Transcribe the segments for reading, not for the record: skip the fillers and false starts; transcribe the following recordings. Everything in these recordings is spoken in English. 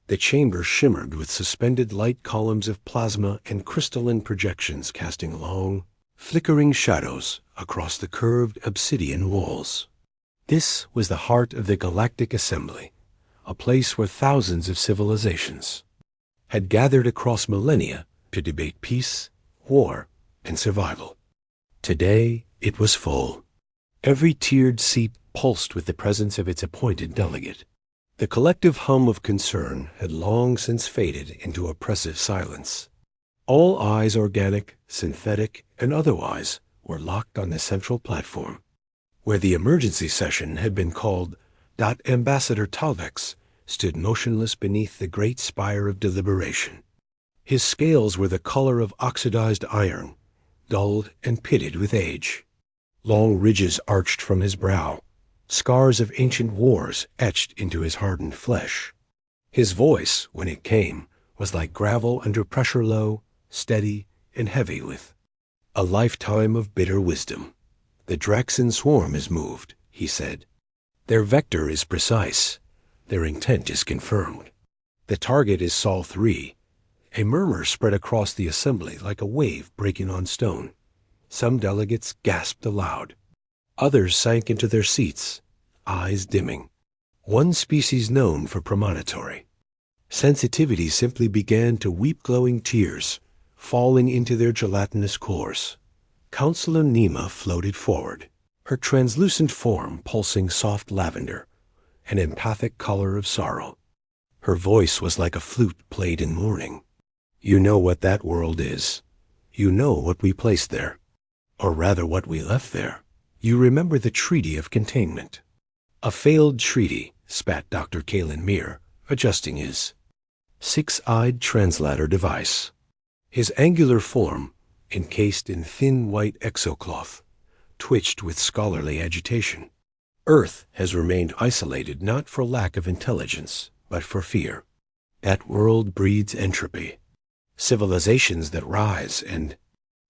The chamber shimmered with suspended light columns of plasma and crystalline projections casting long, flickering shadows across the curved obsidian walls. This was the heart of the Galactic Assembly, a place where thousands of civilizations had gathered across millennia to debate peace, war, and survival. Today, it was full. Every tiered seat pulsed with the presence of its appointed delegate. The collective hum of concern had long since faded into oppressive silence. All eyes, organic, synthetic, and otherwise, were locked on the central platform, where the emergency session had been called. Ambassador Talvex stood motionless beneath the great spire of deliberation. His scales were the color of oxidized iron, dulled and pitted with age. Long ridges arched from his brow, scars of ancient wars etched into his hardened flesh. His voice, when it came, was like gravel under pressure, low, steady, and heavy with a lifetime of bitter wisdom. "The Draxxan Swarm is moved," he said. "Their vector is precise. Their intent is confirmed. The target is Sol 3. A murmur spread across the assembly like a wave breaking on stone. Some delegates gasped aloud. Others sank into their seats, eyes dimming. One species known for premonitory sensitivity simply began to weep glowing tears, falling into their gelatinous cores. Counselor Nema floated forward, her translucent form pulsing soft lavender, an empathic color of sorrow. Her voice was like a flute played in mourning. "You know what that world is. You know what we placed there. Or rather what we left there. You remember the Treaty of Containment." "A failed treaty," spat Dr. Kalen Mir, adjusting his six-eyed translator device. His angular form, encased in thin white exocloth, twitched with scholarly agitation. "Earth has remained isolated not for lack of intelligence, but for fear. That world breeds entropy. Civilizations that rise and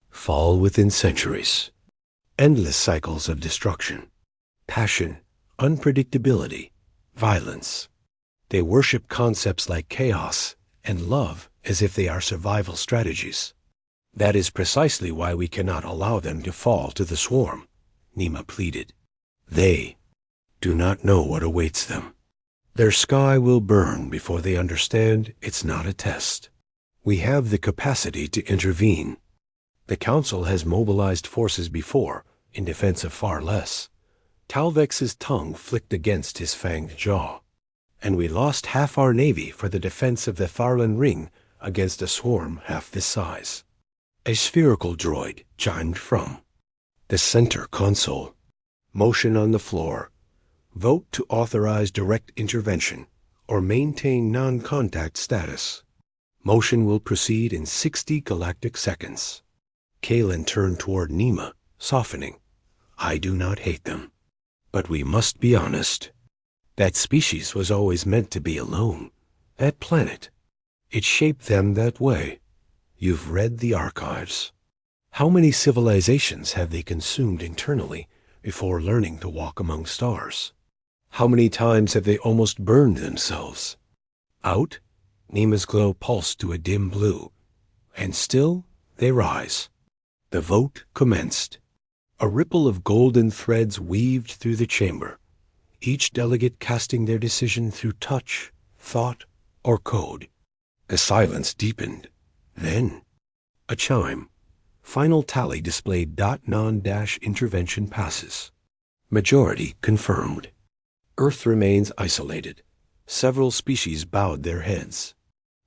fall within centuries. Endless cycles of destruction, passion, unpredictability, violence. They worship concepts like chaos and love as if they are survival strategies. That is precisely why we cannot allow them to fall to the swarm," Nema pleaded. "They do not know what awaits them. Their sky will burn before they understand it's not a test. We have the capacity to intervene. The Council has mobilized forces before in defense of far less." Talvex's tongue flicked against his fanged jaw. "And we lost half our navy for the defense of the Tharlan Ring against a swarm half this size." A spherical droid chimed from the center console. "Motion on the floor. Vote to authorize direct intervention or maintain non-contact status. Motion will proceed in 60 galactic seconds." Kalen turned toward Nema, softening. "I do not hate them. But we must be honest. That species was always meant to be alone. That planet. It shaped them that way. You've read the archives. How many civilizations have they consumed internally before learning to walk among stars? How many times have they almost burned themselves out?" Nema's glow pulsed to a dim blue. "And still they rise." The vote commenced. A ripple of golden threads weaved through the chamber, each delegate casting their decision through touch, thought, or code. The silence deepened. Then, a chime. Final tally displayed .non-intervention passes. Majority confirmed. Earth remains isolated. Several species bowed their heads.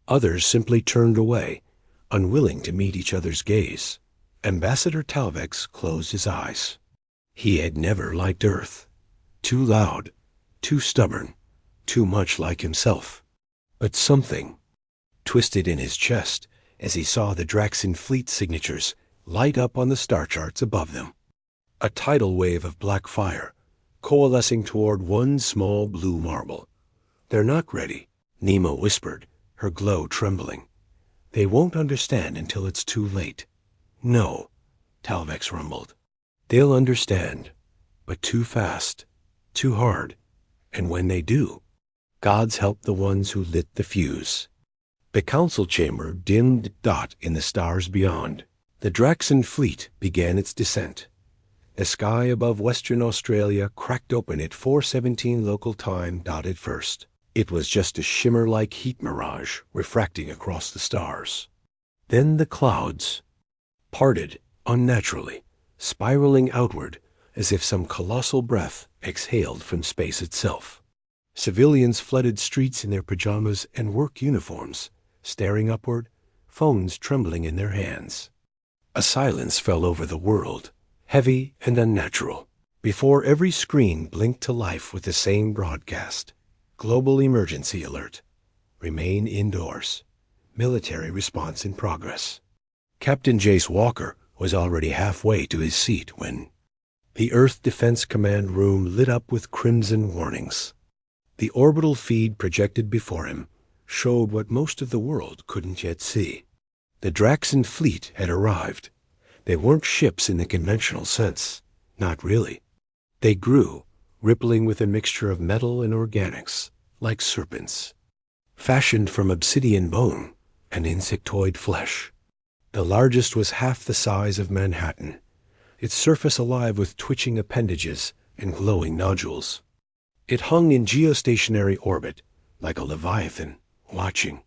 Others simply turned away, unwilling to meet each other's gaze. Ambassador Talvex closed his eyes. He had never liked Earth. Too loud, too stubborn, too much like himself. But something twisted in his chest as he saw the Draxxan fleet signatures light up on the star charts above them. A tidal wave of black fire, coalescing toward one small blue marble. "They're not ready," Nema whispered, her glow trembling. "They won't understand until it's too late." "No," Talvex rumbled. "They'll understand, but too fast, too hard, and when they do, Gods help the ones who lit the fuse. The council chamber dimmed in the stars beyond. The Draxxan fleet began its descent. The sky above Western Australia cracked open at 4:17 local time. At first, it was just a shimmer-like heat mirage refracting across the stars. Then the clouds parted unnaturally, spiraling outward as if some colossal breath exhaled from space itself. Civilians flooded streets in their pajamas and work uniforms, staring upward, phones trembling in their hands. A silence fell over the world, heavy and unnatural, before every screen blinked to life with the same broadcast. Global emergency alert. Remain indoors. Military response in progress. Captain Jace Walker was already halfway to his seat when the Earth Defense Command room lit up with crimson warnings. The orbital feed projected before him showed what most of the world couldn't yet see. The Draxxan fleet had arrived. They weren't ships in the conventional sense. Not really. They grew, rippling with a mixture of metal and organics, like serpents, fashioned from obsidian bone and insectoid flesh. The largest was half the size of Manhattan, its surface alive with twitching appendages and glowing nodules. It hung in geostationary orbit, like a leviathan, watching.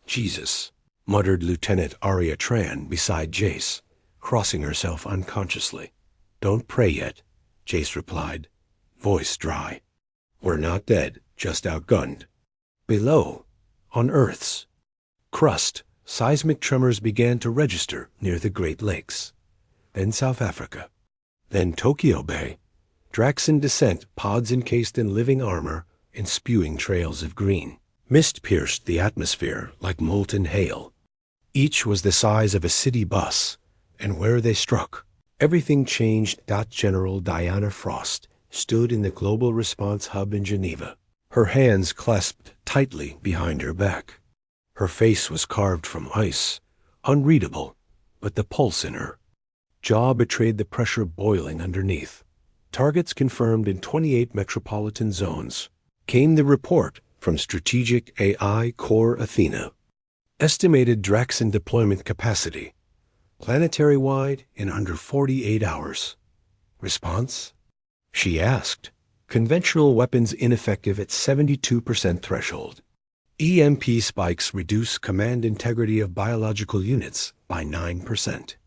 Jesus, muttered Lieutenant Arya Tran beside Jace, crossing herself unconsciously. Don't pray yet, Jace replied, voice dry. We're not dead, just outgunned. Below, on Earth's crust, seismic tremors began to register near the Great Lakes. Then South Africa. Then Tokyo Bay. Draxxan descent pods encased in living armor and spewing trails of green. Mist pierced the atmosphere like molten hail. Each was the size of a city bus, and where they struck, everything changed. General Diana Frost stood in the Global Response Hub in Geneva, her hands clasped tightly behind her back. Her face was carved from ice, unreadable, but the pulse in her jaw betrayed the pressure boiling underneath. Targets confirmed in 28 metropolitan zones. Came the report from Strategic AI Core Athena. Estimated Draxxan deployment capacity, planetary-wide in under 48 hours. Response? She asked. Conventional weapons ineffective at 72% threshold. EMP spikes reduce command integrity of biological units by 9%.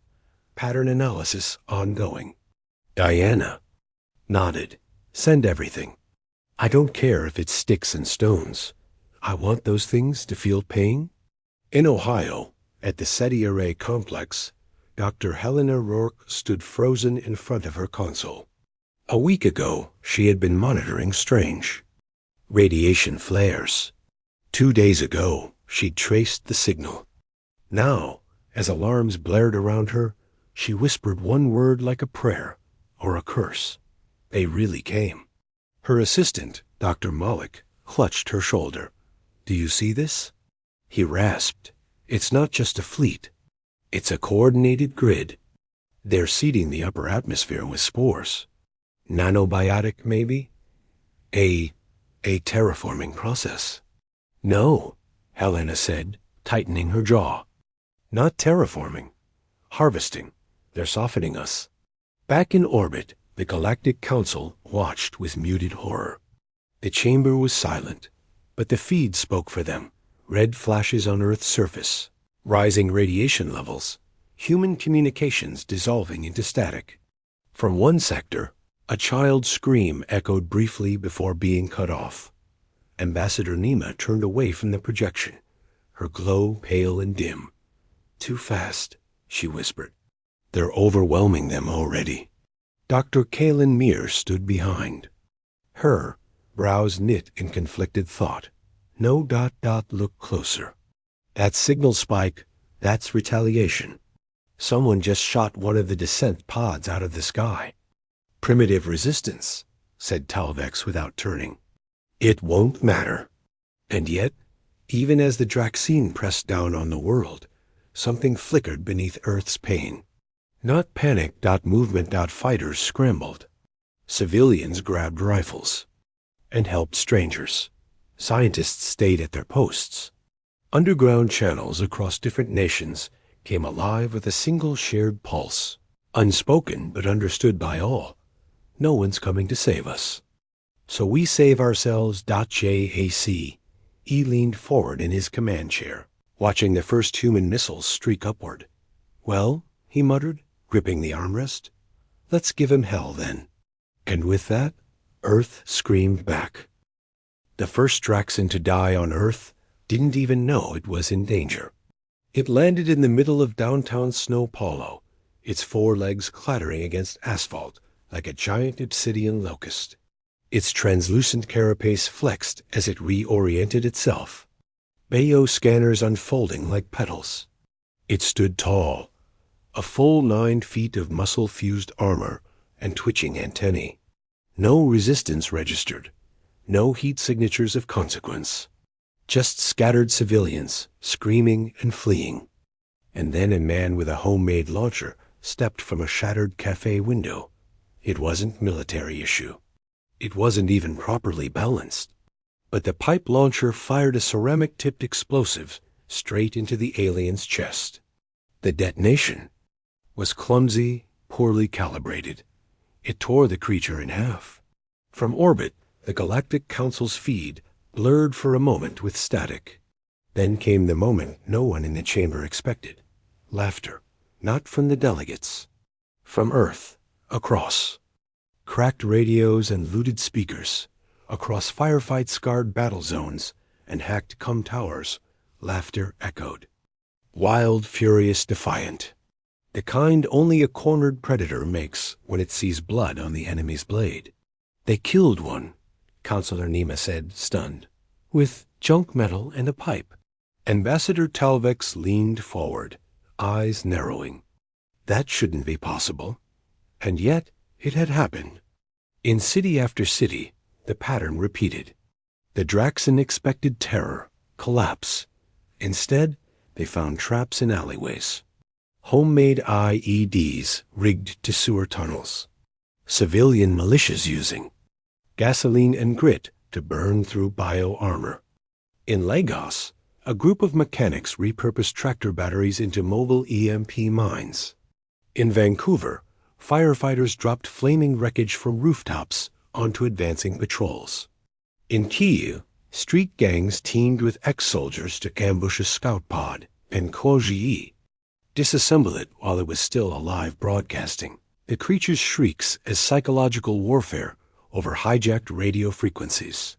Pattern analysis ongoing. Diana nodded. Send everything. I don't care if it's sticks and stones. I want those things to feel pain. In Ohio, at the SETI Array Complex, Dr. Helena Rourke stood frozen in front of her console. A week ago, she had been monitoring strange radiation flares. 2 days ago, she'd traced the signal. Now, as alarms blared around her, she whispered one word like a prayer or a curse. They really came. Her assistant, Dr. Malik, clutched her shoulder. Do you see this? He rasped. It's not just a fleet. It's a coordinated grid. They're seeding the upper atmosphere with spores. Nanobiotic, maybe? A terraforming process. No, Helena said, tightening her jaw. Not terraforming. Harvesting. They're softening us. Back in orbit, the Galactic Council watched with muted horror. The chamber was silent, but the feed spoke for them. Red flashes on Earth's surface, rising radiation levels, human communications dissolving into static. From one sector, a child's scream echoed briefly before being cut off. Ambassador Nima turned away from the projection, her glow pale and dim. Too fast, she whispered. They're overwhelming them already. Dr. Kaelin Meir stood behind. Her brows knit in conflicted thought. No. Look closer. That signal spike, that's retaliation. Someone just shot one of the descent pods out of the sky. Primitive resistance, said Talvex without turning. It won't matter. And yet, even as the Draxxan pressed down on the world, something flickered beneath Earth's pain. Not panic. Movement. Fighters scrambled. Civilians grabbed rifles and helped strangers. Scientists stayed at their posts. Underground channels across different nations came alive with a single shared pulse, unspoken but understood by all. No one's coming to save us. So we save ourselves. JAC. E leaned forward in his command chair, watching the first human missiles streak upward. Well, he muttered, gripping the armrest, let's give him hell then. And with that, Earth screamed back. The first Draxxan to die on Earth didn't even know it was in danger. It landed in the middle of downtown Snow Paulo, its four legs clattering against asphalt like a giant obsidian locust. Its translucent carapace flexed as it reoriented itself, Bayo scanners unfolding like petals. It stood tall, a full 9 feet of muscle-fused armor and twitching antennae. No resistance registered, no heat signatures of consequence. Just scattered civilians, screaming and fleeing. And then a man with a homemade launcher stepped from a shattered cafe window. It wasn't military issue. It wasn't even properly balanced. But the pipe launcher fired a ceramic-tipped explosive straight into the alien's chest. The detonation was clumsy, poorly calibrated. It tore the creature in half. From orbit, the Galactic Council's feed blurred for a moment with static. Then came the moment no one in the chamber expected. Laughter, not from the delegates. From Earth, across. Cracked radios and looted speakers, across firefight-scarred battle zones and hacked cum towers, laughter echoed. Wild, furious, defiant. The kind only a cornered predator makes when it sees blood on the enemy's blade. They killed one, Counselor Nema said, stunned, with junk metal and a pipe. Ambassador Talvex leaned forward, eyes narrowing. That shouldn't be possible. And yet it had happened. In city after city, the pattern repeated. The Draxxan expected terror, collapse. Instead, they found traps in alleyways. Homemade IEDs rigged to sewer tunnels. Civilian militias using gasoline and grit to burn through bio-armor. In Lagos, a group of mechanics repurposed tractor batteries into mobile EMP mines. In Vancouver, firefighters dropped flaming wreckage from rooftops onto advancing patrols. In Kyiv, street gangs teamed with ex-soldiers to ambush a scout pod, and Koji disassemble it while it was still alive broadcasting. The creature's shrieks as psychological warfare over hijacked radio frequencies.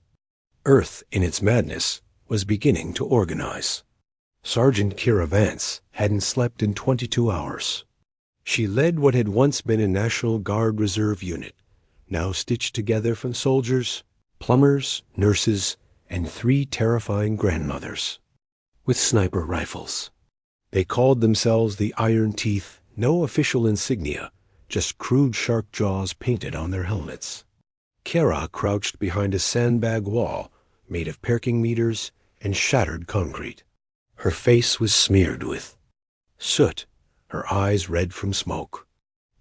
Earth, in its madness, was beginning to organize. Sergeant Kira Vance hadn't slept in 22 hours. She led what had once been a National Guard Reserve unit, now stitched together from soldiers, plumbers, nurses, and 3 terrifying grandmothers, with sniper rifles. They called themselves the Iron Teeth, no official insignia, just crude shark jaws painted on their helmets. Kara crouched behind a sandbag wall made of parking meters and shattered concrete. Her face was smeared with soot, her eyes red from smoke.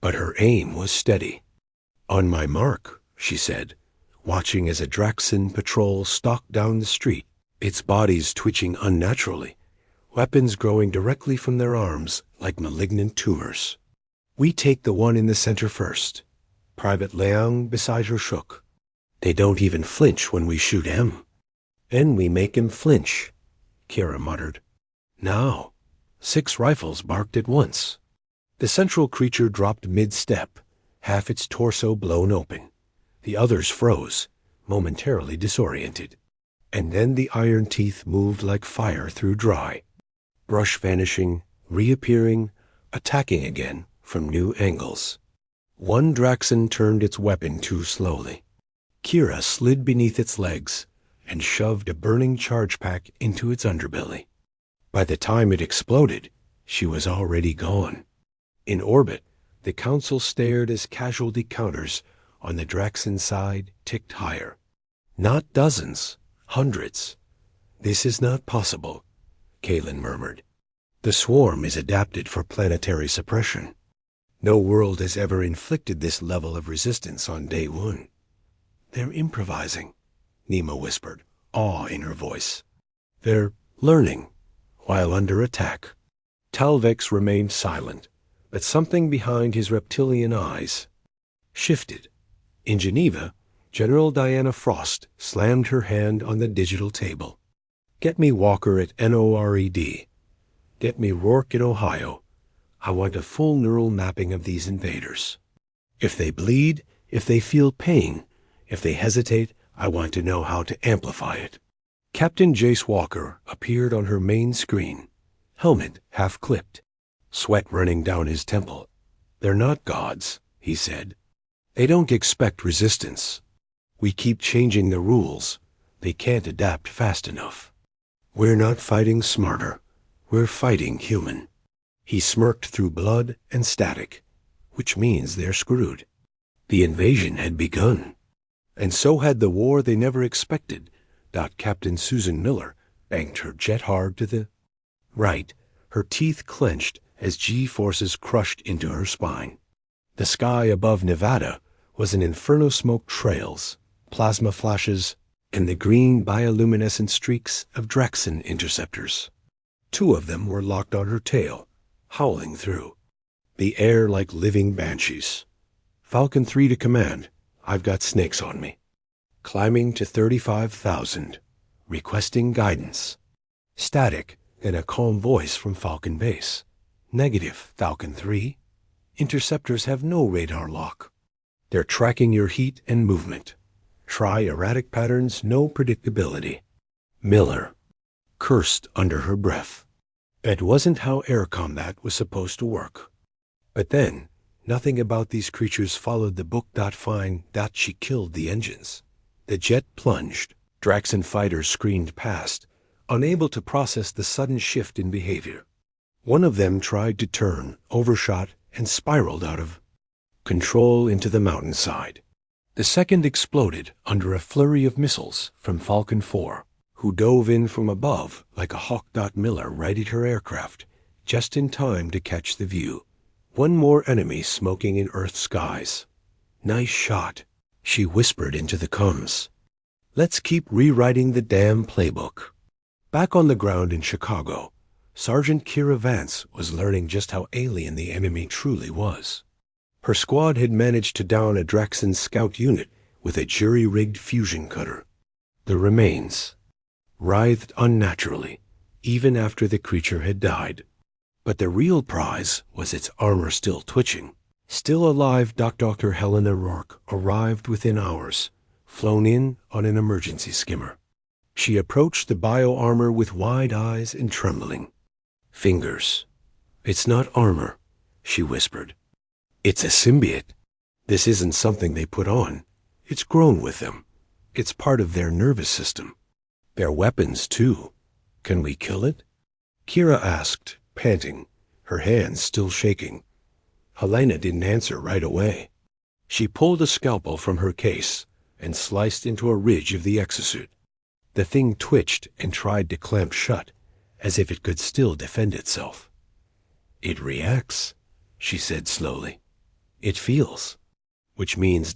But her aim was steady. On my mark, she said, watching as a Draxxan patrol stalked down the street, its bodies twitching unnaturally, weapons growing directly from their arms like malignant tumors. We take the one in the center first. Private Leung beside her shook. They don't even flinch when we shoot him. Then we make him flinch, Kira muttered. Now, 6 rifles barked at once. The central creature dropped mid-step, half its torso blown open. The others froze, momentarily disoriented. And then the iron teeth moved like fire through dry. Brush vanishing, reappearing, attacking again from new angles. One Draxxan turned its weapon too slowly. Kira slid beneath its legs and shoved a burning charge pack into its underbelly. By the time it exploded, she was already gone. In orbit, the Council stared as casualty counters on the Draxxan side ticked higher. Not dozens, hundreds. This is not possible, Kalen murmured. The swarm is adapted for planetary suppression. No world has ever inflicted this level of resistance on day one. They're improvising, Nema whispered, awe in her voice. "They're learning, while under attack." Talvex remained silent, but something behind his reptilian eyes shifted. In Geneva, General Diana Frost slammed her hand on the digital table. "Get me Walker at NORED. Get me Rourke in Ohio. I want a full neural mapping of these invaders. If they bleed, if they feel pain, if they hesitate, I want to know how to amplify it." Captain Jace Walker appeared on her main screen, helmet half-clipped, sweat running down his temple. "They're not gods," he said. "They don't expect resistance. We keep changing the rules. They can't adapt fast enough. We're not fighting smarter. We're fighting human." He smirked through blood and static, which means they're screwed. The invasion had begun. And so had the war they never expected. Captain Susan Miller banked her jet hard to the right, her teeth clenched as G-forces crushed into her spine. The sky above Nevada was an inferno smoke trails, plasma flashes, and the green bioluminescent streaks of Draxxan interceptors. 2 of them were locked on her tail, howling through the air like living banshees. "Falcon 3 to command. I've got snakes on me." Climbing to 35,000, requesting guidance. Static, and a calm voice from Falcon Base. "Negative, Falcon 3. Interceptors have no radar lock. They're tracking your heat and movement. Try erratic patterns, no predictability." Miller cursed under her breath. That wasn't how air combat was supposed to work. But then, nothing about these creatures followed the book. Fine. She killed the engines. The jet plunged. Draxxan fighters screamed past, unable to process the sudden shift in behavior. One of them tried to turn, overshot, and spiraled out of control into the mountainside. The second exploded under a flurry of missiles from Falcon 4, who dove in from above like a hawk. Miller righted her aircraft, just in time to catch the view. One more enemy smoking in Earth skies. "Nice shot," she whispered into the comms. "Let's keep rewriting the damn playbook." Back on the ground in Chicago, Sergeant Kira Vance was learning just how alien the enemy truly was. Her squad had managed to down a Draxxan scout unit with a jury-rigged fusion cutter. The remains writhed unnaturally, even after the creature had died. But the real prize was its armor still twitching. Still alive, Dr. Helena Rourke arrived within hours, flown in on an emergency skimmer. She approached the bio-armor with wide eyes and trembling fingers. "It's not armor," she whispered. "It's a symbiote. This isn't something they put on. It's grown with them. It's part of their nervous system. Their weapons, too. Can we kill it?" Kira asked, panting, her hands still shaking. Helena didn't answer right away. She pulled a scalpel from her case and sliced into a ridge of the exosuit. The thing twitched and tried to clamp shut, as if it could still defend itself. "It reacts," she said slowly. "It feels. Which means ...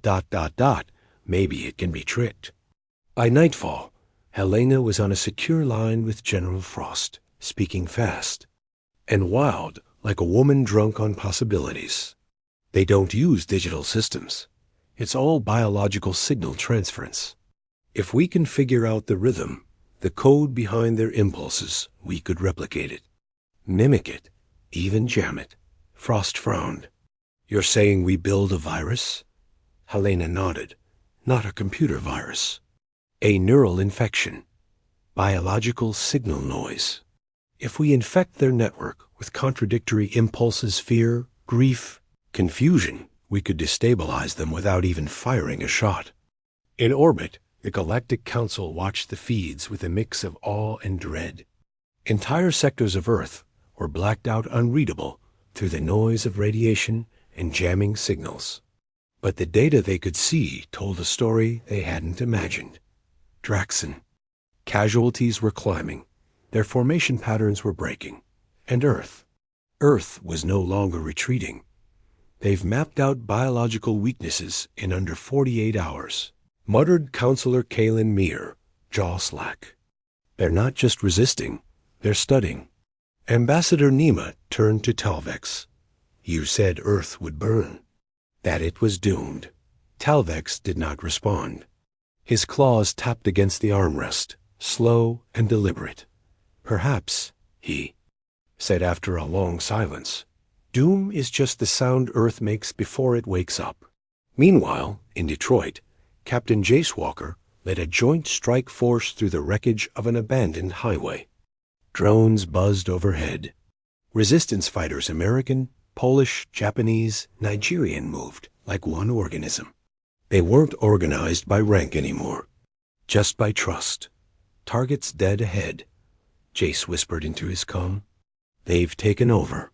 maybe it can be tricked." By nightfall, Helena was on a secure line with General Frost, speaking fast and wild like a woman drunk on possibilities. "They don't use digital systems. It's all biological signal transference. If we can figure out the rhythm, the code behind their impulses, we could replicate it. Mimic it, even jam it." Frost frowned. "You're saying we build a virus?" Helena nodded. "Not a computer virus. A neural infection. Biological signal noise. If we infect their network with contradictory impulses, fear, grief, confusion, we could destabilize them without even firing a shot." In orbit, the Galactic Council watched the feeds with a mix of awe and dread. Entire sectors of Earth were blacked out unreadable through the noise of radiation and jamming signals. But the data they could see told a story they hadn't imagined. Draxxan. Casualties were climbing. Their formation patterns were breaking. And Earth was no longer retreating. "They've mapped out biological weaknesses in under 48 hours. Muttered Counselor Kalen Meir, jaw slack. They're not just resisting, they're studying. Ambassador Nema turned to Talvex. You said Earth would burn. That it was doomed. Talvex did not respond. His claws tapped against the armrest, slow and deliberate. Perhaps, he said after a long silence, doom is just the sound Earth makes before it wakes up. Meanwhile, in Detroit, Captain Jace Walker led a joint strike force through the wreckage of an abandoned highway. Drones buzzed overhead. Resistance fighters, American, Polish, Japanese, Nigerian, moved like one organism. They weren't organized by rank anymore, just by trust. Targets dead ahead. Jace whispered into his comm. They've taken over.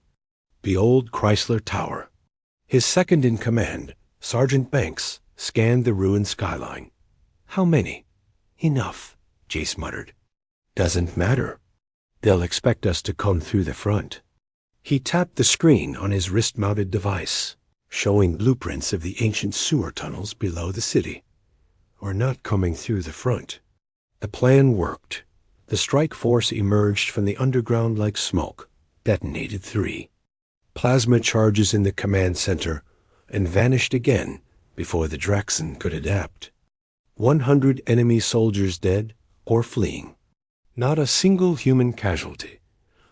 The old Chrysler Tower. His second in command, Sergeant Banks, scanned the ruined skyline. How many? Enough, Jace muttered. Doesn't matter. They'll expect us to come through the front. He tapped the screen on his wrist-mounted device, showing blueprints of the ancient sewer tunnels below the city. We're not coming through the front. The plan worked. The strike force emerged from the underground like smoke, detonated 3 plasma charges in the command center, and vanished again before the Draxxan could adapt. 100 enemy soldiers dead or fleeing. Not a single human casualty.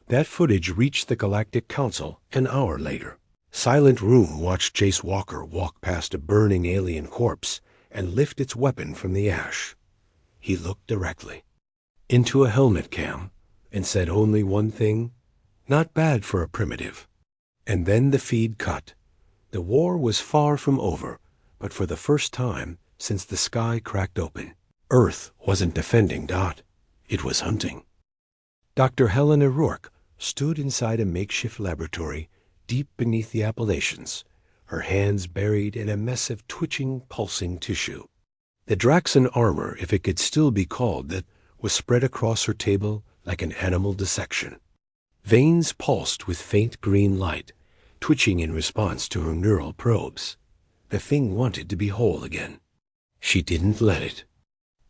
That footage reached the Galactic Council an hour later. Silent Room watched Jace Walker walk past a burning alien corpse and lift its weapon from the ash. He looked directly into a helmet cam and said only one thing, not bad for a primitive. And then the feed cut. The war was far from over, but for the first time since the sky cracked open, Earth wasn't defending Dot. It was hunting. Dr. Helen O'Rourke stood inside a makeshift laboratory deep beneath the Appalachians, her hands buried in a mess of twitching, pulsing tissue. The Draxxan armor, if it could still be called that, was spread across her table like an animal dissection. Veins pulsed with faint green light, twitching in response to her neural probes. The thing wanted to be whole again. She didn't let it.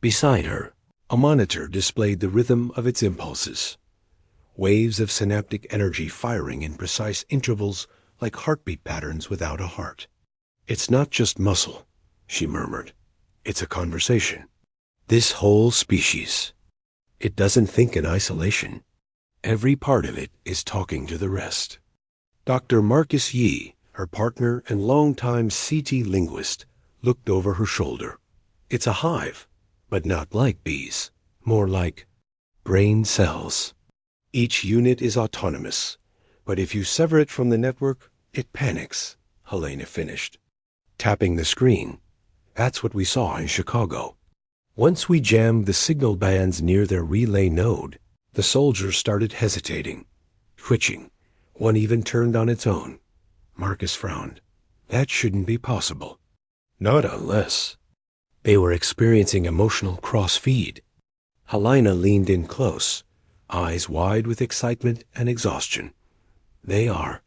Beside her, a monitor displayed the rhythm of its impulses. Waves of synaptic energy firing in precise intervals like heartbeat patterns without a heart. It's not just muscle, she murmured. It's a conversation. This whole species. It doesn't think in isolation. Every part of it is talking to the rest. Dr. Marcus Yee, her partner and longtime CT linguist, looked over her shoulder. It's a hive, but not like bees, more like brain cells. Each unit is autonomous, but if you sever it from the network, it panics, Helena finished, tapping the screen. That's what we saw in Chicago. Once we jammed the signal bands near their relay node, the soldiers started hesitating, twitching. One even turned on its own. Marcus frowned. That shouldn't be possible. Not unless. They were experiencing emotional cross-feed. Helena leaned in close, eyes wide with excitement and exhaustion. They are.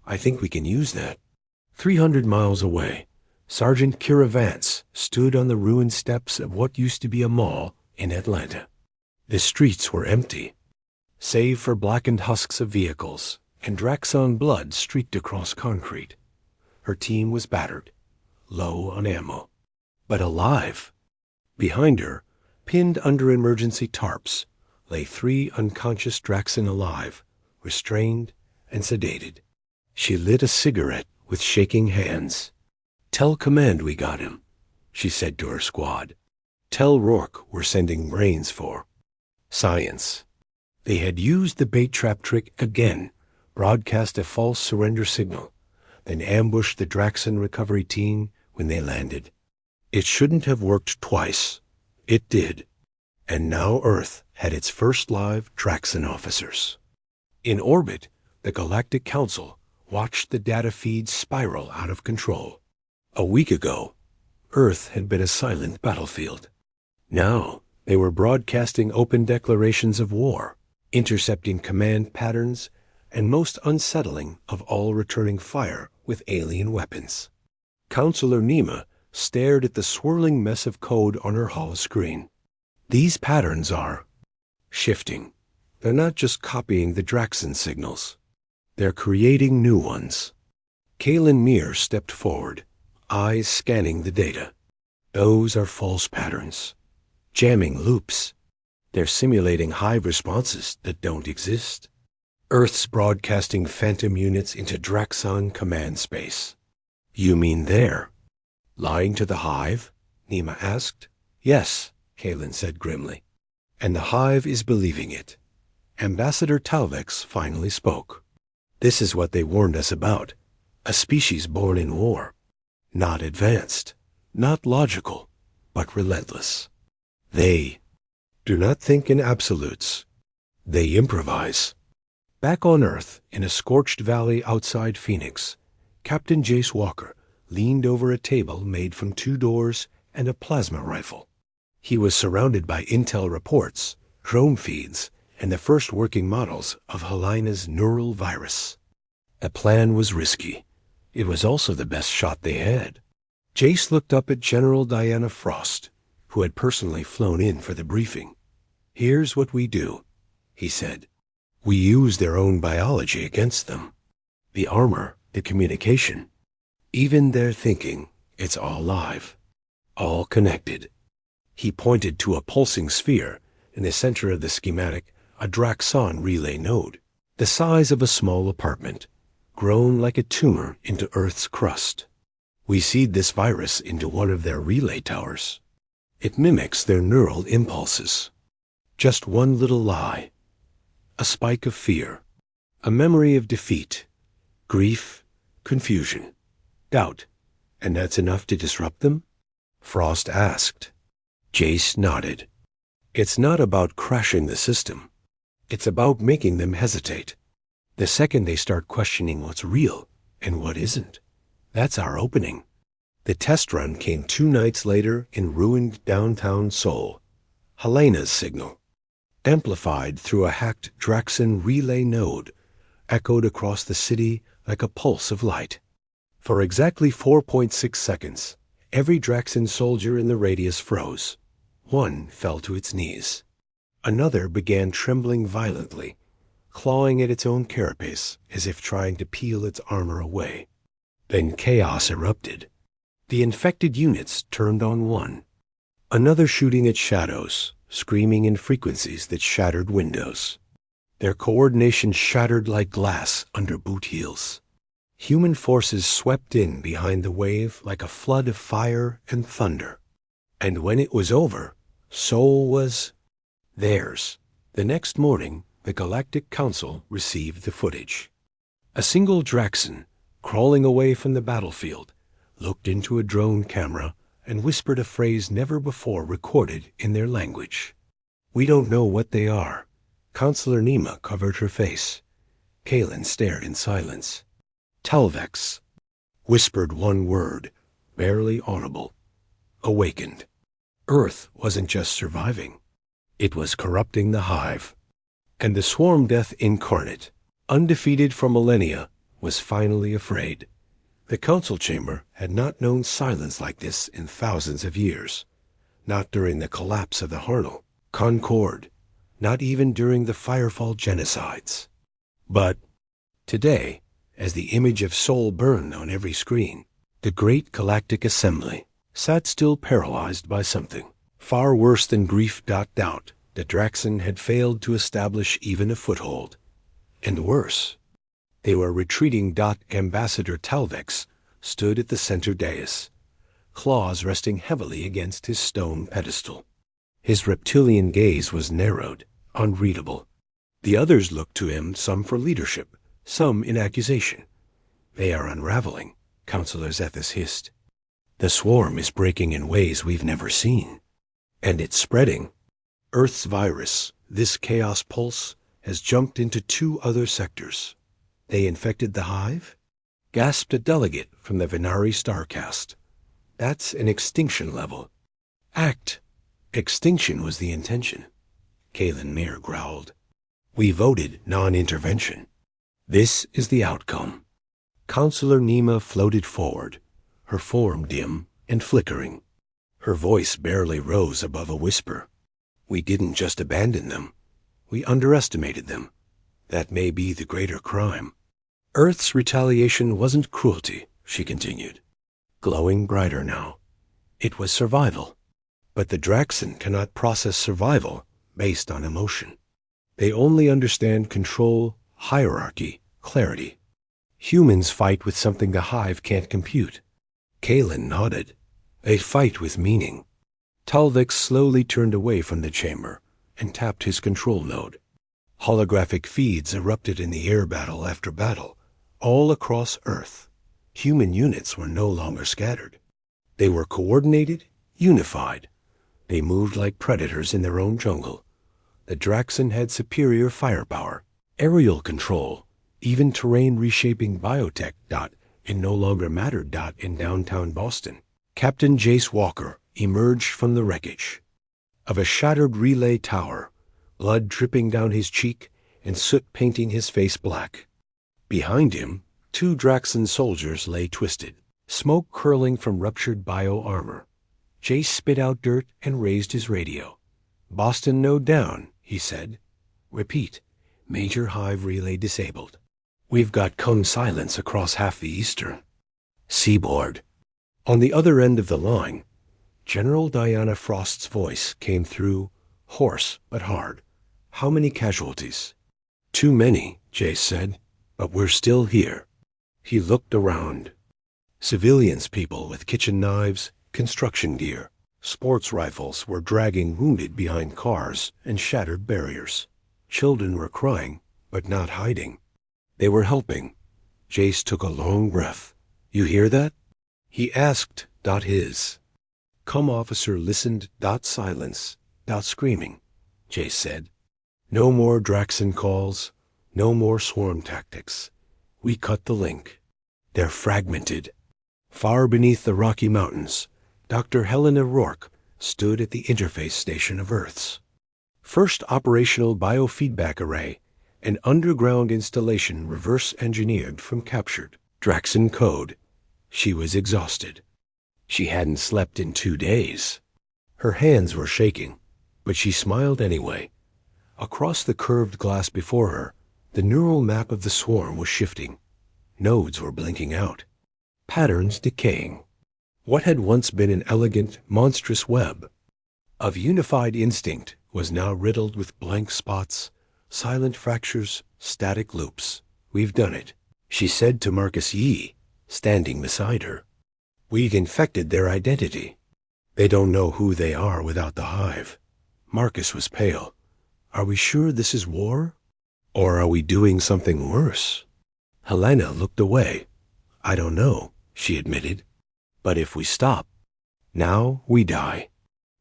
I think we can use that. 300 miles away, Sergeant Kira Vance stood on the ruined steps of what used to be a mall in Atlanta. The streets were empty, save for blackened husks of vehicles, and Draxxan blood streaked across concrete. Her team was battered, low on ammo, but alive. Behind her, pinned under emergency tarps, lay 3 unconscious Draxxan alive, restrained and sedated. She lit a cigarette with shaking hands. Tell command we got him, she said to her squad. Tell Rourke we're sending brains for science. They had used the bait trap trick again, broadcast a false surrender signal, then ambushed the Draxxan recovery team when they landed. It shouldn't have worked twice. It did. And now Earth had its first live Draxxan officers. In orbit, the Galactic Council watched the data feed spiral out of control. A week ago, Earth had been a silent battlefield. Now, they were broadcasting open declarations of war, intercepting command patterns, and most unsettling of all, returning fire with alien weapons. Counselor Nema stared at the swirling mess of code on her hall screen. These patterns are shifting. They're not just copying the Draxxan signals. They're creating new ones. Kalen Mir stepped forward, eyes scanning the data. Those are false patterns. Jamming loops. They're simulating hive responses that don't exist. Earth's broadcasting phantom units into Draxxan command space. You mean they're lying to the hive? Nima asked. Yes, Kalen said grimly. And the hive is believing it. Ambassador Talvex finally spoke. This is what they warned us about. A species born in war. Not advanced, not logical, but relentless. They do not think in absolutes. They improvise. Back on Earth, in a scorched valley outside Phoenix, Captain Jace Walker leaned over a table made from 2 doors and a plasma rifle. He was surrounded by intel reports, drone feeds, and the first working models of Helena's neural virus. The plan was risky. It was also the best shot they had. Jace looked up at General Diana Frost, who had personally flown in for the briefing. Here's what we do, he said. We use their own biology against them. The armor, the communication, even their thinking, it's all live, all connected. He pointed to a pulsing sphere in the center of the schematic, a Draxxan relay node, the size of a small apartment, grown like a tumor into Earth's crust. We seed this virus into one of their relay towers. It mimics their neural impulses. Just one little lie, a spike of fear, a memory of defeat, grief, confusion, doubt, and that's enough to disrupt them? Frost asked. Jace nodded. It's not about crashing the system. It's about making them hesitate. The second they start questioning what's real and what isn't, that's our opening. The test run came 2 nights later in ruined downtown Seoul. Helena's signal, amplified through a hacked Draxxan relay node, echoed across the city like a pulse of light. For exactly 4.6 seconds, every Draxxan soldier in the radius froze. One fell to its knees. Another began trembling violently, clawing at its own carapace as if trying to peel its armor away. Then chaos erupted. The infected units turned on one. Another shooting at shadows, screaming in frequencies that shattered windows. Their coordination shattered like glass under boot heels. Human forces swept in behind the wave like a flood of fire and thunder. And when it was over, Seoul was theirs. The next morning, the Galactic Council received the footage. A single Draxxan, crawling away from the battlefield, looked into a drone camera and whispered a phrase never before recorded in their language. We don't know what they are. Counselor Nima covered her face. Kalen stared in silence. Talvex whispered one word, barely audible. Awakened. Earth wasn't just surviving. It was corrupting the hive. And the swarm death incarnate, undefeated for millennia, was finally afraid. The council chamber had not known silence like this in thousands of years. Not during the collapse of the Harnell, Concord, not even during the Firefall genocides. But today, as the image of Seoul burned on every screen, the great galactic assembly sat still, paralyzed by something far worse than grief. Doubt that Draxxan had failed to establish even a foothold. And worse, they were retreating. Ambassador Talvex stood at the center dais, claws resting heavily against his stone pedestal. His reptilian gaze was narrowed, unreadable. The others looked to him, some for leadership, some in accusation. They are unraveling, Counselor Zethus hissed. The swarm is breaking in ways we've never seen. And it's spreading. Earth's virus, this chaos pulse, has jumped into 2 other sectors. They infected the hive? Gasped a delegate from the Venari Starcast. That's an extinction level. Act. Extinction was the intention. Kalen Mir growled. We voted non-intervention. This is the outcome. Counselor Nima floated forward, her form dim and flickering. Her voice barely rose above a whisper. We didn't just abandon them. We underestimated them. That may be the greater crime. Earth's retaliation wasn't cruelty, she continued, glowing brighter now. It was survival. But the Draxxan cannot process survival based on emotion. They only understand control, hierarchy, clarity. Humans fight with something the hive can't compute. Kalen nodded. A fight with meaning. Talvik slowly turned away from the chamber and tapped his control node. Holographic feeds erupted in the air battle after battle, all across Earth. Human units were no longer scattered. They were coordinated, unified. They moved like predators in their own jungle. The Draxxan had superior firepower, aerial control, even terrain reshaping biotech. It no longer mattered. In downtown Boston, Captain Jace Walker emerged from the wreckage of a shattered relay tower, blood dripping down his cheek and soot painting his face black. Behind him, 2 Draxxan soldiers lay twisted, smoke curling from ruptured bio-armor. Jace spit out dirt and raised his radio. "Boston node down," he said. "Repeat, major hive relay disabled. We've got cone silence across half the eastern seaboard." On the other end of the line, General Diana Frost's voice came through, hoarse but hard. "How many casualties?" "Too many," Jace said, "but we're still here." He looked around. Civilians, people with kitchen knives, construction gear, sports rifles were dragging wounded behind cars and shattered barriers. Children were crying, but not hiding. They were helping. Jace took a long breath. "You hear that?" He asked. His comm officer listened. Silence. Screaming, Jace said. "No more Draxxan calls. No more swarm tactics. We cut the link. They're fragmented." Far beneath the Rocky Mountains, Dr. Helena Rourke stood at the interface station of Earth's first operational biofeedback array, an underground installation reverse-engineered from captured Draxxan code. She was exhausted. She hadn't slept in 2 days. Her hands were shaking, but she smiled anyway. Across the curved glass before her, the neural map of the swarm was shifting. Nodes were blinking out. Patterns decaying. What had once been an elegant, monstrous web of unified instinct was now riddled with blank spots, silent fractures, static loops. "We've done it," she said to Marcus Yee, standing beside her. "We've infected their identity. They don't know who they are without the hive." Marcus was pale. "Are we sure this is war? Or are we doing something worse?" Helena looked away. "I don't know," she admitted. "But if we stop, now we die."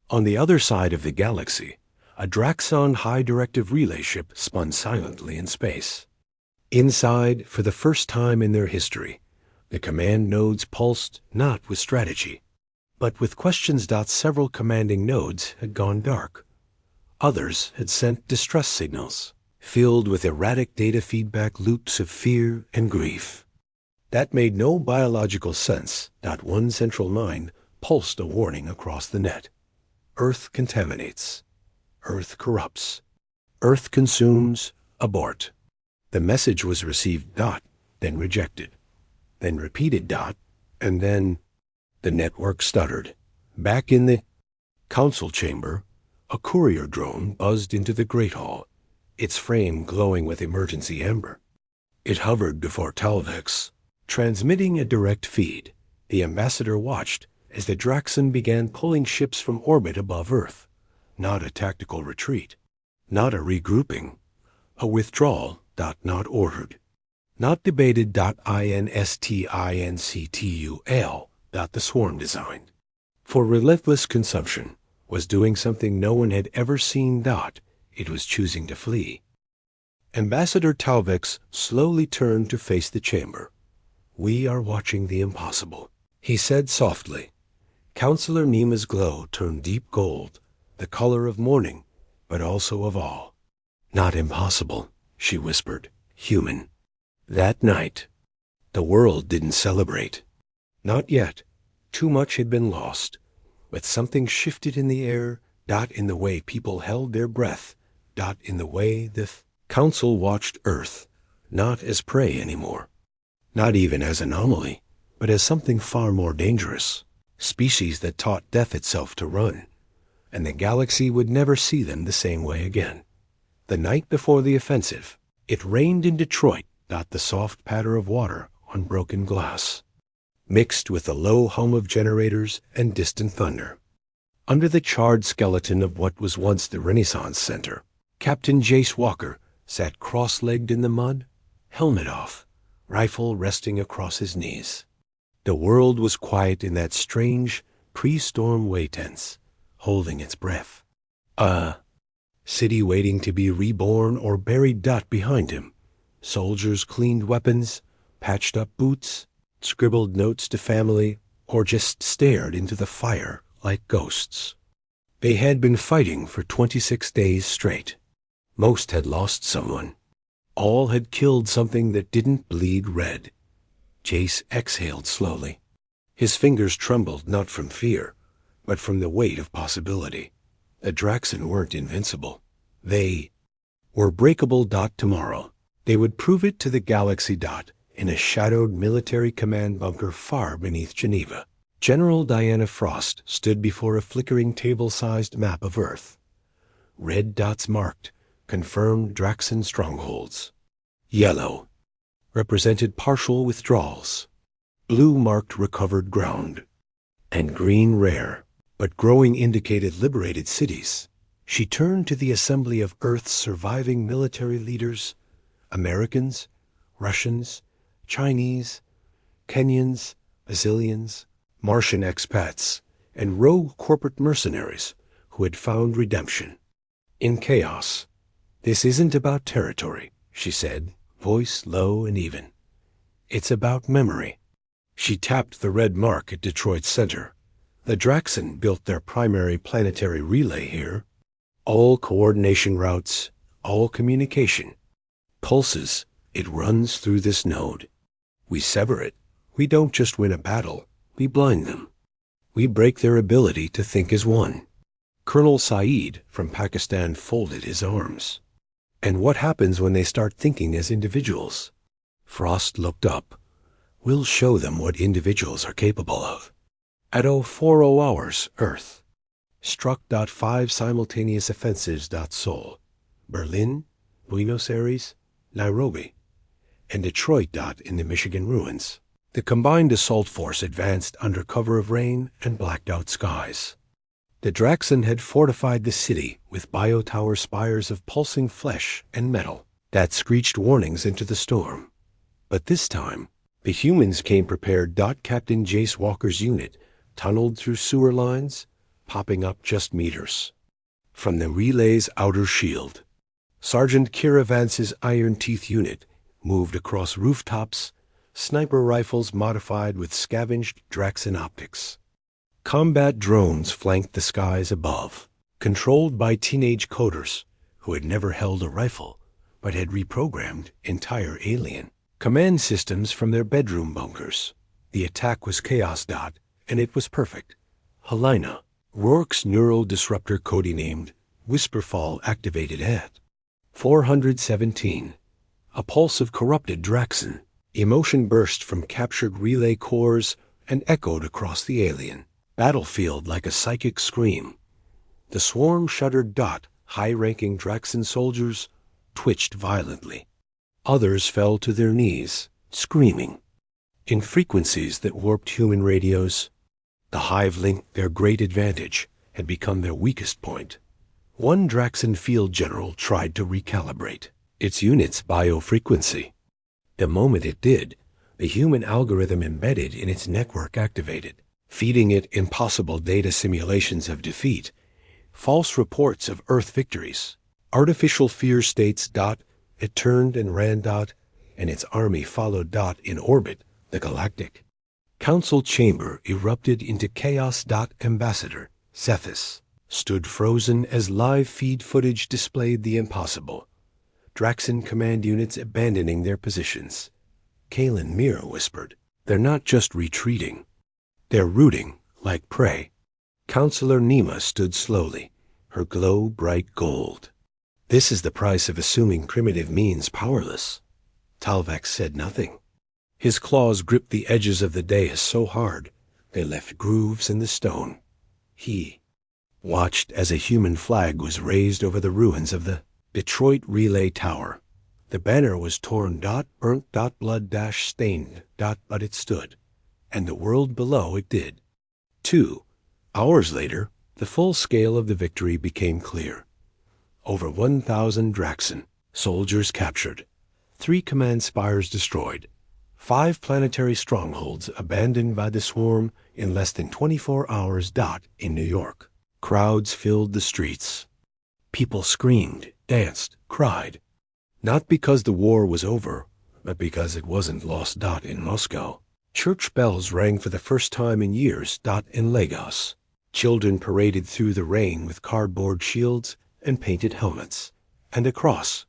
On the other side of the galaxy, a Draxxan high-directive relay ship spun silently in space. Inside, for the first time in their history, the command nodes pulsed not with strategy, but with questions. Several commanding nodes had gone dark. Others had sent distress signals, filled with erratic data feedback loops of fear and grief. That made no biological sense. One central mind pulsed a warning across the net. Earth contaminates. Earth corrupts. Earth consumes. Abort. The message was received. Then rejected. Then repeated. And then the network stuttered. Back in the council chamber, a courier drone buzzed into the Great Hall, its frame glowing with emergency amber. It hovered before Talvik's, transmitting a direct feed. The ambassador watched as the Draxxan began pulling ships from orbit above Earth. Not a tactical retreat. Not a regrouping. A withdrawal. Not ordered. Not debated. Instincual. The swarm designed for relentless consumption was doing something no one had ever seen. It was choosing to flee. Ambassador Talvex slowly turned to face the chamber. "We are watching the impossible," he said softly. Counselor Nima's glow turned deep gold, the color of mourning, but also of awe. "Not impossible," she whispered. "Human." That night, the world didn't celebrate. Not yet. Too much had been lost. But something shifted in the air. In the way people held their breath. In the way the Council watched Earth, not as prey anymore. Not even as anomaly, but as something far more dangerous. Species that taught death itself to run. And the galaxy would never see them the same way again. The night before the offensive, it rained in Detroit. The soft patter of water on broken glass, mixed with the low hum of generators and distant thunder. Under the charred skeleton of what was once the Renaissance Center, Captain Jace Walker sat cross-legged in the mud, helmet off, rifle resting across his knees. The world was quiet in that strange, pre-storm way tense, holding its breath. City waiting to be reborn or buried. Behind him, soldiers cleaned weapons, patched up boots, scribbled notes to family, or just stared into the fire like ghosts. They had been fighting for 26 days straight. Most had lost someone. All had killed something that didn't bleed red. Jace exhaled slowly. His fingers trembled not from fear, but from the weight of possibility. The Draxxan weren't invincible. They were breakable. Tomorrow, they would prove it to the galaxy. In a shadowed military command bunker far beneath Geneva, General Diana Frost stood before a flickering table-sized map of Earth. Red dots marked confirmed Draxxan strongholds. Yellow represented partial withdrawals. Blue marked recovered ground. And green rare, but growing indicated liberated cities. She turned to the assembly of Earth's surviving military leaders, Americans, Russians, Chinese, Kenyans, Brazilians, Martian expats, and rogue corporate mercenaries who had found redemption. In chaos, this isn't about territory, she said, voice low and even. It's about memory. She tapped the red mark at Detroit's center. The Draxxan built their primary planetary relay here. All coordination routes, all communication. Pulses, it runs through this node. We sever it. We don't just win a battle, we blind them. We break their ability to think as one. Colonel Saeed from Pakistan folded his arms. And what happens when they start thinking as individuals? Frost looked up. We'll show them what individuals are capable of. At 040 hours, Earth. Struck. 5 simultaneous offensives. Seoul, Berlin, Buenos Aires, Nairobi, and Detroit. In the Michigan ruins. The combined assault force advanced under cover of rain and blacked-out skies. The Draxxan had fortified the city with biotower spires of pulsing flesh and metal that screeched warnings into the storm. But this time, the humans came prepared. Captain Jace Walker's unit tunneled through sewer lines, popping up just meters from the relay's outer shield. Sergeant Kira Vance's Iron Teeth unit moved across rooftops, sniper rifles modified with scavenged Draxxan optics. Combat drones flanked the skies above, controlled by teenage coders who had never held a rifle but had reprogrammed entire alien command systems from their bedroom bunkers. The attack was chaos. And it was perfect. Helena, Rourke's neural disruptor codenamed Whisperfall, activated at 417. A pulse of corrupted Draxxan. Emotion burst from captured relay cores and echoed across the alien battlefield like a psychic scream. The swarm shuddered. High-ranking Draxxan soldiers twitched violently. Others fell to their knees, screaming. In frequencies that warped human radios, the Hive Link, their great advantage, had become their weakest point. One Draxxan field general tried to recalibrate its unit's biofrequency. The moment it did, the human algorithm embedded in its network activated, feeding it impossible data simulations of defeat, false reports of Earth victories, artificial fear states. It turned and ran. And its army followed. In orbit, the Galactic Council chamber erupted into chaos. Ambassador Cephas stood frozen as live feed footage displayed the impossible. Draxxan command units abandoning their positions. Kalen Mir whispered, "They're not just retreating. They're rooting like prey." Counselor Nima stood slowly, her glow bright gold. "This is the price of assuming primitive means powerless." Talvac said nothing. His claws gripped the edges of the dais so hard they left grooves in the stone. He watched as a human flag was raised over the ruins of the Detroit Relay Tower. The banner was torn, burnt, blood, stained, but it stood, and the world below it did. 2 hours later, the full scale of the victory became clear. Over 1,000 Draxxan soldiers captured, 3 command spires destroyed, 5 planetary strongholds abandoned by the swarm in less than 24 hours. In New York, crowds filled the streets. People screamed, danced, cried. Not because the war was over, but because it wasn't lost. In Moscow, church bells rang for the first time in years. In Lagos, children paraded through the rain with cardboard shields and painted helmets. And across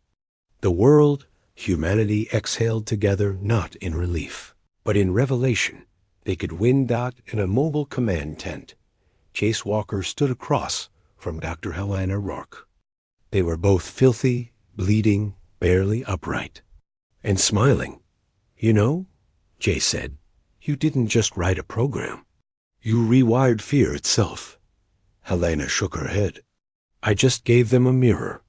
the world, humanity exhaled together, not in relief, but in revelation. They could win. In a mobile command tent, Chase Walker stood across from Dr. Helena Rourke. They were both filthy, bleeding, barely upright, and smiling. "You know," Jay said, "you didn't just write a program. You rewired fear itself." Helena shook her head. "I just gave them a mirror.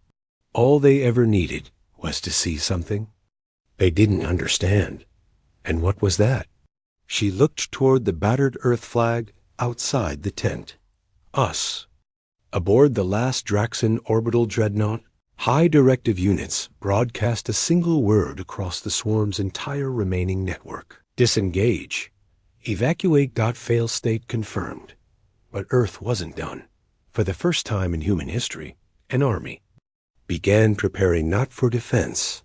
All they ever needed was to see something they didn't understand." "And what was that?" She looked toward the battered Earth flag outside the tent. "Us." Aboard the last Draxxan orbital dreadnought, high directive units broadcast a single word across the swarm's entire remaining network: disengage. Evacuate. Fail state confirmed. But Earth wasn't done. For the first time in human history, an army began preparing not for defense,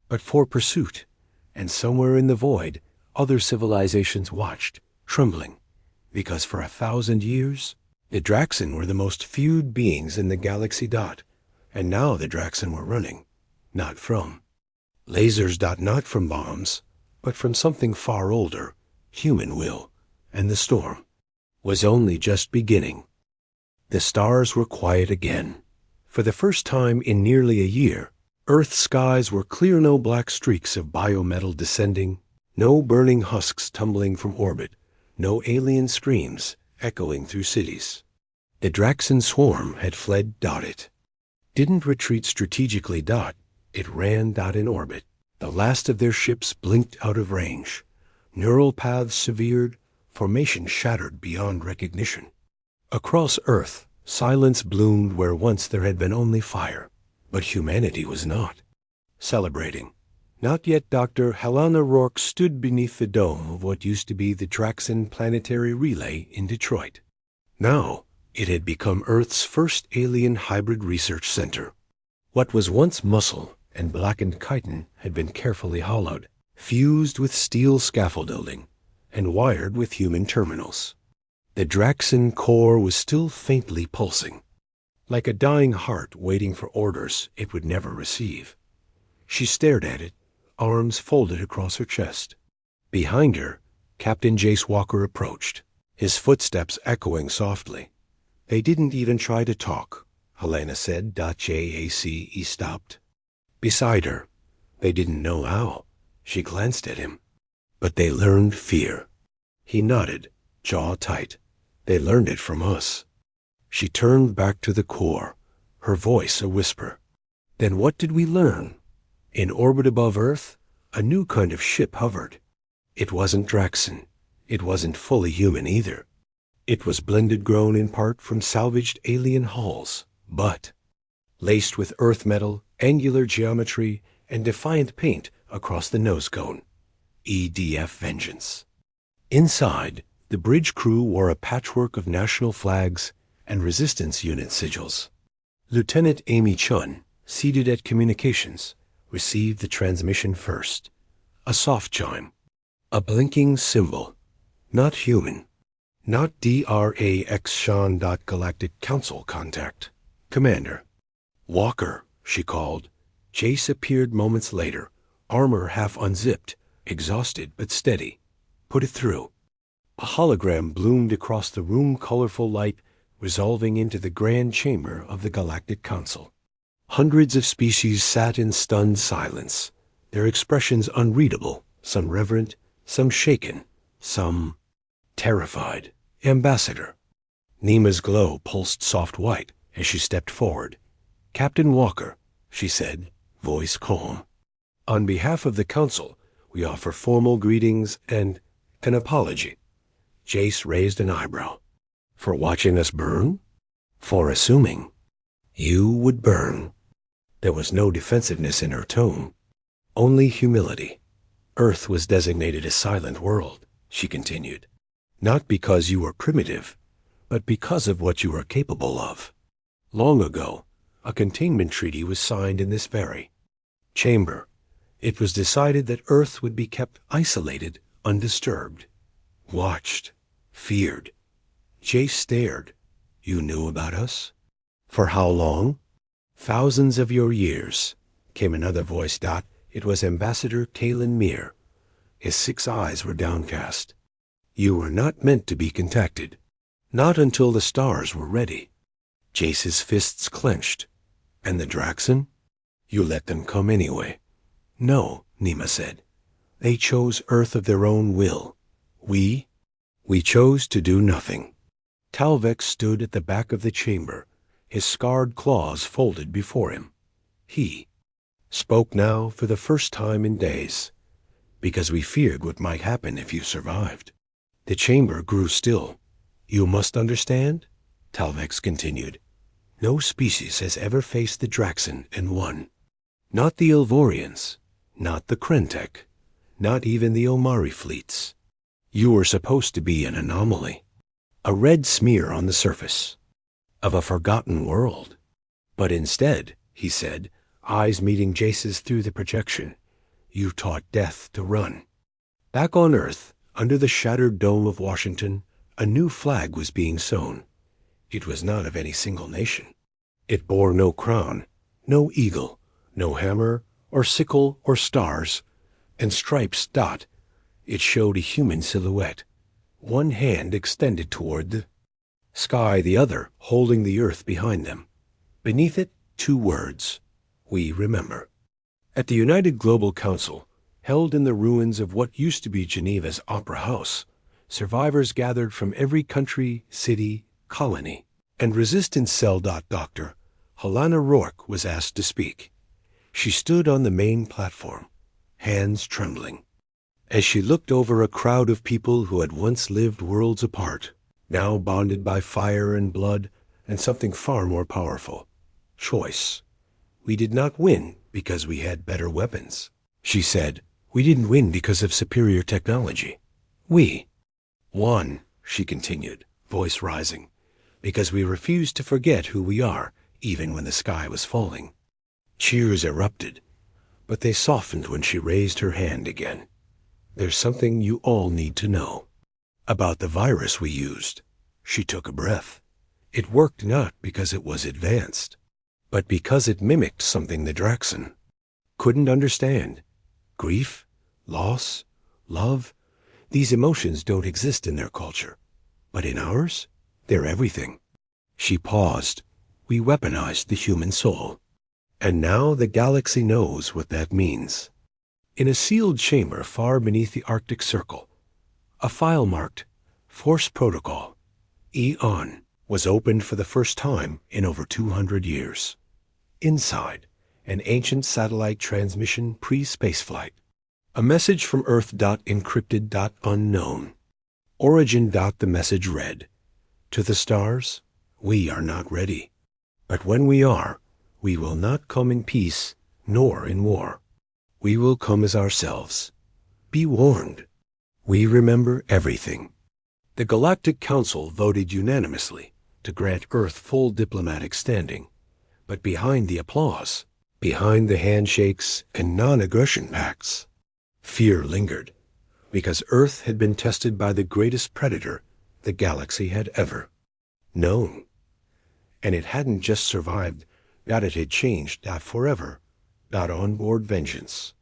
but for pursuit. And somewhere in the void, other civilizations watched, trembling, because for 1,000 years, the Draxxan were the most feared beings in the galaxy. And now the Draxxan were running, not from lasers. Not from bombs, but from something far older, human will. And the storm was only just beginning. The stars were quiet again. For the first time in nearly a year, Earth's skies were clear. No black streaks of biometal descending, no burning husks tumbling from orbit, no alien screams echoing through cities. The Draxxan Swarm had fled. It didn't retreat strategically. It ran. In orbit. The last of their ships blinked out of range. Neural paths severed, formation shattered beyond recognition. Across Earth, silence bloomed where once there had been only fire. But humanity was not celebrating. Not yet. Dr. Helena Rourke stood beneath the dome of what used to be the Draxxan Planetary Relay in Detroit. Now, it had become Earth's first alien hybrid research center. What was once muscle and blackened chitin had been carefully hollowed, fused with steel scaffolding, and wired with human terminals. The Draxxan core was still faintly pulsing, like a dying heart waiting for orders it would never receive. She stared at it, arms folded across her chest. Behind her, Captain Jace Walker approached, his footsteps echoing softly. "They didn't even try to talk," Helena said. Jace stopped. Beside her, "They didn't know how." She glanced at him. "But they learned fear." He nodded, jaw tight. "They learned it from us." She turned back to the core, her voice a whisper. "Then what did we learn?" In orbit above Earth, a new kind of ship hovered. It wasn't Draxxan. It wasn't fully human either. It was blended, grown in part from salvaged alien hulls, but laced with Earth metal, angular geometry, and defiant paint across the nose cone. EDF Vengeance. Inside, the bridge crew wore a patchwork of national flags and resistance unit sigils. Lieutenant Amy Chun, seated at communications, received the transmission first. A soft chime. A blinking symbol. Not human. Not Draxxan. Galactic Council contact. "Commander." "Walker," she called. Jace appeared moments later, armor half unzipped, exhausted but steady. "Put it through." A hologram bloomed across the room, colorful light resolving into the grand chamber of the Galactic Council. Hundreds of species sat in stunned silence, their expressions unreadable, some reverent, some shaken, some terrified. Ambassador. Nima's glow pulsed soft white as she stepped forward. Captain Walker, she said, voice calm. On behalf of the Council, we offer formal greetings and an apology. Jace raised an eyebrow. For watching us burn? For assuming you would burn. There was no defensiveness in her tone, only humility. Earth was designated a silent world, she continued, not because you were primitive, but because of what you are capable of. Long ago, a containment treaty was signed in this very chamber. It was decided that Earth would be kept isolated, undisturbed, watched, feared. Jace stared. You knew about us? For how long? Thousands of your years, came another voice. It was Ambassador Talon Mir. His 6 eyes were downcast. You were not meant to be contacted. Not until the stars were ready. Jace's fists clenched. And the Draxxan? You let them come anyway. No, Nima said. They chose Earth of their own will. We chose to do nothing. Talvex stood at the back of the chamber, his scarred claws folded before him. He spoke now for the first time in days, because we feared what might happen if you survived. The chamber grew still. You must understand, Talvex continued. No species has ever faced the Draxxan and won. Not the Ilvorians, not the Krentek, not even the Omari fleets. You were supposed to be an anomaly, a red smear on the surface of a forgotten world. But instead, he said, eyes meeting Jace's through the projection, you taught death to run. Back on Earth, under the shattered dome of Washington, a new flag was being sown. It was not of any single nation. It bore no crown, no eagle, no hammer, or sickle, or stars, and stripes. It showed a human silhouette, one hand extended toward the sky, the other holding the earth behind them. Beneath it, 2 words, we remember. At the United Global Council, held in the ruins of what used to be Geneva's Opera House, survivors gathered from every country, city, colony, and resistance cell. Dr. Helena Rourke was asked to speak. She stood on the main platform, hands trembling, as she looked over a crowd of people who had once lived worlds apart, now bonded by fire and blood and something far more powerful, choice. We did not win because we had better weapons, she said. We didn't win because of superior technology. We won, she continued, voice rising, because we refused to forget who we are, even when the sky was falling. Cheers erupted, but they softened when she raised her hand again. There's something you all need to know about the virus we used. She took a breath. It worked not because it was advanced, but because it mimicked something the Draxxan couldn't understand. Grief, loss, love, these emotions don't exist in their culture, but in ours, they're everything. She paused. We weaponized the human soul. And now the galaxy knows what that means. In a sealed chamber far beneath the Arctic Circle, a file marked Force Protocol, Eon, was opened for the first time in over 200 years. Inside, an ancient satellite transmission pre-spaceflight. A message from Earth. Encrypted. Unknown. Origin. The message read, to the stars, we are not ready. But when we are, we will not come in peace, nor in war. We will come as ourselves. Be warned. We remember everything. The Galactic Council voted unanimously to grant Earth full diplomatic standing. But behind the applause, behind the handshakes and non-aggression pacts, fear lingered, because Earth had been tested by the greatest predator the galaxy had ever known. And it hadn't just survived, it had changed forever. Onboard vengeance.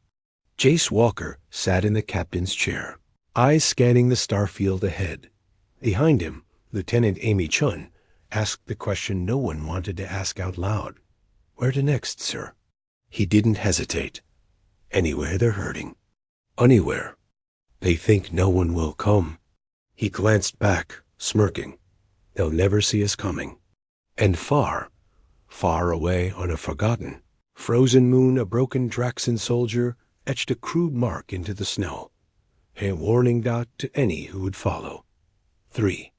Jace Walker sat in the captain's chair, eyes scanning the starfield ahead. Behind him, Lieutenant Amy Chun asked the question no one wanted to ask out loud. Where to next, sir? He didn't hesitate. Anywhere they're hurting. Anywhere. They think no one will come. He glanced back, smirking. They'll never see us coming. And far, far away on a forgotten, frozen moon, a broken Draxxan soldier etched a crude mark into the snow, a warning dot to any who would follow. 3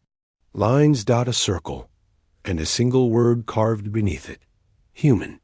lines dot a circle, and a single word carved beneath it. Human.